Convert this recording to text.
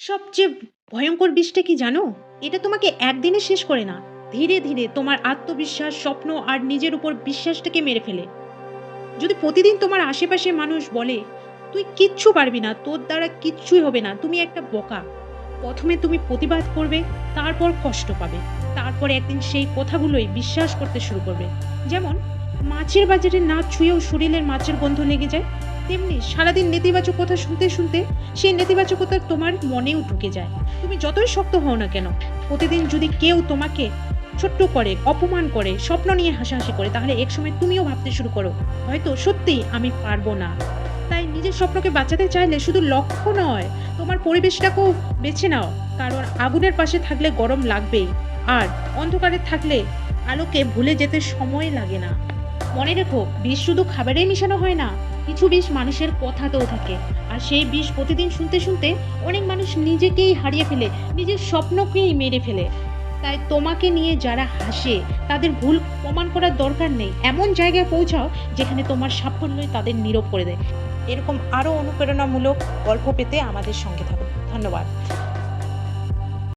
সবচেয়ে ভয়ঙ্কর বিষটা কি জানো? এটা তোমাকে একদিনে শেষ করে না। ধীরে, ধীরে তোমার আত্মবিশ্বাস, স্বপ্ন আর নিজের উপর বিশ্বাসটাকে মেরে ফেলে। যদি প্রতিদিন তোমার আশেপাশে মানুষ বলে, "তুই কিচ্ছু পারবি না, তোর দ্বারা কিচ্ছুই হবে না, তুমি একটা বোকা।" ১ম এ তুমি প্রতিবাদ করবে, তারপর কষ্ট পাবে। তারপরে একদিন সেই কথাগুলোই বিশ্বাস করতে শুরু করবে। যেমন মাছের বাজারে না ছুঁয়েও শরীরের মাছের গন্ধ লেগে যায়, তেমনি সারাদিন নেতিবাচক কথা শুনতে, শুনতে সেই নেতিবাচকতা তোমার মনেও ঢুকে যায়। তুমি যতই শক্ত হও না কেন, প্রতিদিন যদি কেউ তোমাকে ছোট্ট করে, অপমান করে, স্বপ্ন নিয়ে হাসাহাসি করে, তাহলে একসময় তুমিও ভাবতে শুরু করো, হয়তো সত্যিই আমি পারব না। তাই নিজের স্বপ্নকে বাঁচাতে চাইলে শুধু লক্ষ্য নয়, তোমার পরিবেশটাকেও বেছে নাও। কারণ আগুনের পাশে থাকলে গরম লাগবেই। আর অন্ধকারে থাকলে আলোকে ভুলে যেতে সময় লাগে না। মনে রেখো, বিষ শুধু খাবারেই মিশানো হয় না। কিছু বিষ মানুষের কথাতেও থাকে। আর সেই বিষ প্রতিদিন শুনতে, শুনতে অনেক মানুষ নিজেকেই হারিয়ে ফেলে, নিজের স্বপ্নকেই মেরে ফেলে। তাই তোমাকে নিয়ে যারা হাসে, তাদের ভুল প্রমাণ করার দরকার নেই। এমন জায়গায় পৌঁছাও যেখানে তোমার সাফল্যই তাদের নীরব করে দেয়। এরকম আরো অনুপ্রেরণামূলক গল্প পেতে আমাদের সঙ্গে থাকুন। ধন্যবাদ।